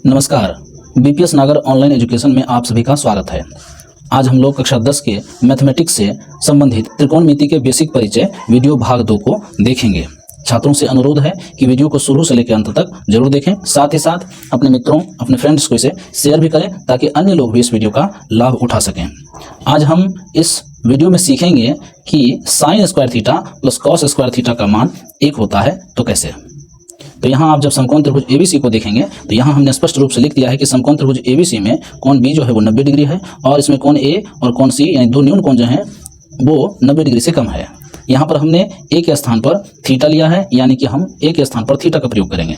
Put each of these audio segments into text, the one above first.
नमस्कार, बीपीएस नागर online education में आप सभी का स्वागत है। आज हम लोग कक्षा 10 के मैथमेटिक्स से संबंधित त्रिकोणमिति के बेसिक परिचय वीडियो भाग 2 को देखेंगे। छात्रों से अनुरोध है कि वीडियो को शुरू से लेकर अंत तक जरूर देखें, साथ ही साथ अपने मित्रों, अपने फ्रेंड्स को इसे शेयर भी करें ताकि अन्य लोग भी इस वीडियो का लाभ उठा सकें। आज हम इस वीडियो में सीखेंगे कि sine square theta plus cos square theta का मान 1 होता है तो कैसे। तो यहाँ आप जब समकोण त्रिभुज एबीसी को देखेंगे तो यहाँ हमने स्पष्ट रूप से लिख दिया है कि समकोण त्रिभुज एबीसी में कोण बी जो है वो 90 डिग्री है और इसमें कोण ए और कोण सी यानी दो न्यून कोण जो हैं वो 90 डिग्री से कम है। यहाँ पर हमने ए के स्थान पर थीटा लिया है, यानी कि हम ए के स्थान पर थीटा का प्रयोग करेंगे।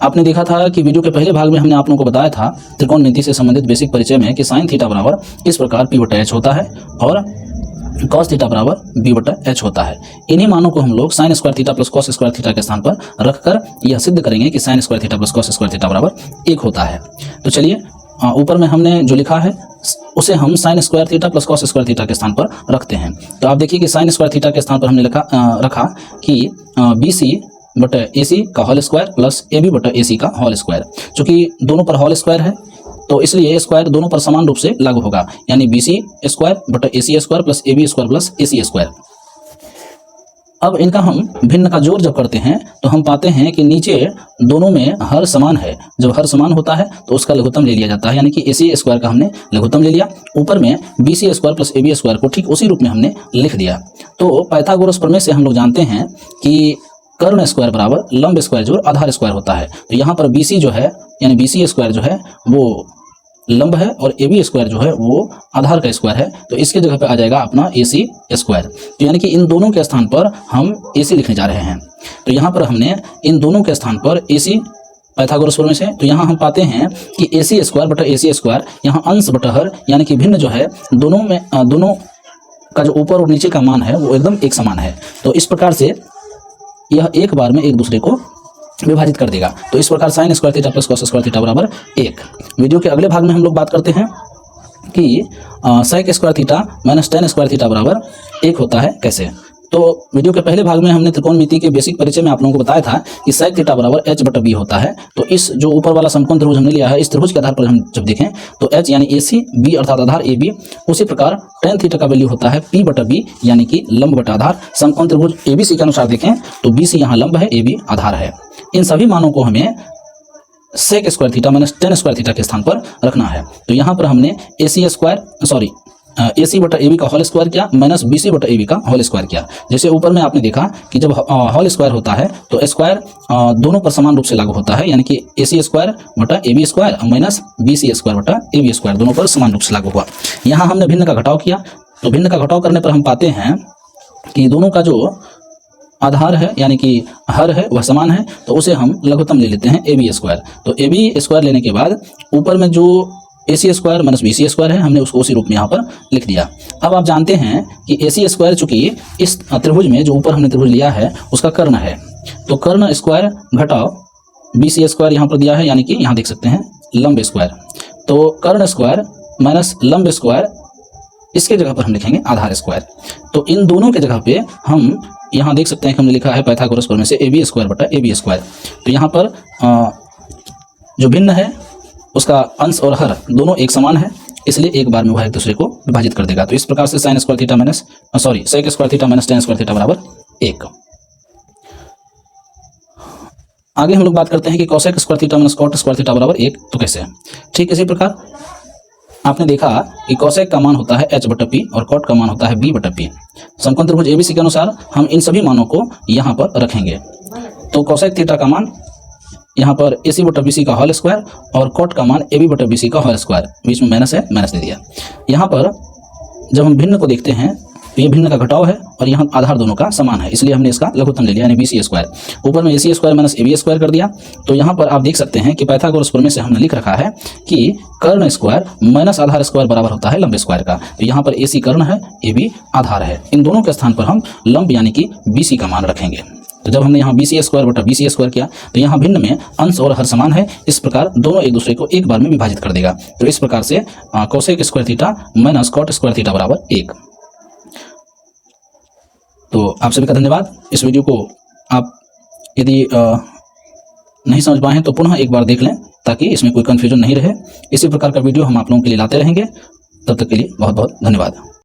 आपने देखा था कि वीडियो के पहले भाग में हमने आप लोगों को बताया था त्रिकोणमिति से संबंधित बेसिक परिचय में कि साइन थीटा बराबर इस प्रकार p/h होता है और कॉस थीटा बराबर b/h होता है। इन्हीं मानों को हम लोग sine square theta plus cos square theta के स्थान पर रखकर यह सिद्ध करेंगे कि sine square theta plus cos square theta बराबर 1 होता है। तो चलिए ऊपर में हमने जो लिखा है उसे हम sine square theta plus cos square theta के स्थान पर रखते हैं। तो आप देखिए कि साइन स्क्वायर थीटा के स्थान पर हमने रखा कि BC/AC का होल स्क्वायर प्लस AB/AC का होल स्क्वायर। चूंकि दोनों पर होल स्क्वायर है तो इसलिए ए स्क्वायर दोनों पर समान रूप से लागू होगा, यानी BC² square plus AB square plus AC square. अब इनका हम भिन्न का जोड़ जब करते हैं तो हम पाते हैं कि नीचे दोनों में हर समान है। जब हर समान होता है तो उसका लघुत्तम ले लिया जाता है, यानी कि AC स्क्वायर का हमने लघुत्तम ले लिया। ऊपर में BC square plus AB square को ठीक उसी रूप में हमने लिख दिया। तो पाइथागोरस प्रमेय से हम लोग जानते हैं कि कर्ण स्क्वायर बराबर लंब स्क्वायर जोड़ आधार स्क्वायर होता है। तो यहाँ पर BC जो है यानी BC स्क्वायर जो है वो लंब है और AB स्क्वायर जो है वो आधार का स्क्वायर है। तो इसके जगह पे आ जाएगा अपना AC स्क्वायर। तो यानी कि इन दोनों के स्थान पर हम AC लिखने जा रहे हैं। तो यहाँ पर हमने इन दोनों के स्थान पर AC पाइथागोरस प्रमेय से, तो यहाँ हम पाते हैं कि AC स्क्वायर बटा AC स्क्वायर, यहाँ अंश बटा हर यानी कि भिन्न जो है दोनों का जो ऊपर और नीचे का मान है वो एकदम एक समान है। तो इस प्रकार से यह एक बार में एक दूसरे को विभाजित कर देगा। तो इस प्रकार sine square theta plus cos square theta बराबर 1। वीडियो के अगले भाग में हम लोग बात करते हैं कि sec square theta minus tan square theta बराबर 1 होता है कैसे। तो वीडियो के पहले भाग में हमने त्रिकोणमिति के बेसिक परिचय में आप लोगों को बताया था कि सेक थीटा बराबर h/b होता है। तो इस जो ऊपर वाला समकोण त्रिभुज हमने लिया है, इस त्रिभुज के आधार पर हम जब देखें तो h यानी AC, b अर्थात आधार AB, उसी प्रकार टेन थीटा का वैल्यू होता है p/b यानी कि लंब बटा आधार। समकोण त्रिभुज ABC के अनुसार देखें तो BC यहाँ लंब है, AB आधार है। इन सभी मानों को हमें sec square theta minus tan square theta के स्थान पर रखना है। तो यहाँ पर हमने AC बटा AB का होल स्क्वायर किया माइनस BC/AB का होल स्क्वायर किया। जैसे ऊपर में आपने देखा कि जब होल स्क्वायर होता है तो स्क्वायर दोनों पर समान रूप से लागू होता है, यानी कि AC स्क्वायर बटा AB square minus BC square बटा AB स्क्वायर दोनों पर समान रूप से लागू हुआ। यहाँ हमने भिन्न का घटाव किया। तो भिन्न का घटाव करने पर हम पाते हैं कि दोनों का जो आधार है यानी कि हर है वह समान है, तो उसे हम लघुत्तम ले लेते हैं AB स्क्वायर। तो AB स्क्वायर लेने के बाद ऊपर में जो AC square minus BC square है हमने उसको उसी रूप में यहाँ पर लिख दिया। अब आप जानते हैं कि AC स्क्वायर चूंकि इस त्रिभुज में जो ऊपर हमने त्रिभुज लिया है उसका कर्ण है, तो कर्ण स्क्वायर घटाव BC स्क्वायर यहाँ पर दिया है, यानी कि यहाँ देख सकते हैं लंब स्क्वायर। तो कर्ण स्क्वायर माइनस लंब स्क्वायर, इसके जगह पर हम लिखेंगे आधार स्क्वायर। तो इन दोनों के जगह पे हम यहाँ देख सकते हैं कि हमने लिखा है पाइथागोरस प्रमेय से AB स्क्वायर बटा AB स्क्वायर। तो यहाँ पर जो भिन्न है उसका अंश और हर दोनों एक समान है, इसलिए एक बार में वह एक दूसरे को विभाजित कर देगा। तो इस प्रकार से sec square theta minus tan square theta बराबर 1। आगे हम लोग बात करते हैं कि cosec square theta minus cot square theta बराबर 1 तो कैसे। ठीक इसी प्रकार आपने देखा कि कोसेक का मान होता है h/p और कॉट का मान होता है b/p। समकोण त्रिभुज ABC के अनुसार हम इन सभी मानों को यहाँ पर रखेंगे। तो कोसेक थीटा का मान यहाँ पर AC/BC का होल स्क्वायर और कॉट का मान AB/BC का होल स्क्वायर, बीच में माइनस है, माइनस दे दिया। यहाँ पर जब हम भिन्न को देखते हैं तो ये भिन्न का घटाव है और यहाँ आधार दोनों का समान है, इसलिए हमने इसका लघुत्तम ले लिया यानी BC स्क्वायर। ऊपर में AC square minus AB square कर दिया। तो यहाँ पर आप देख सकते हैं कि पाइथागोरस प्रमेय से हमने लिख रखा है कि कर्ण स्क्वायर माइनस आधार स्क्वायर बराबर होता है लंब स्क्वायर का। तो यहाँ पर AC कर्ण है, AB आधार है। इन दोनों के स्थान पर हम लंब यानी कि BC का मान रखेंगे। तो जब हमने यहाँ BC स्क्वायर बटा BC स्क्वायर किया तो यहाँ भिन्न में अंश और हर समान है, इस प्रकार दोनों एक दूसरे को एक बार में विभाजित कर देगा। तो इस प्रकार से cosec square theta minus cot square theta बराबर 1। तो आप सभी का धन्यवाद। इस वीडियो को आप यदि नहीं समझ पाए हैं तो पुनः एक बार देख लें, ताकि इसमें कोई कन्फ्यूजन नहीं रहे। इसी प्रकार का वीडियो हम आप लोगों के लिए लाते रहेंगे। तब तक के लिए बहुत बहुत धन्यवाद।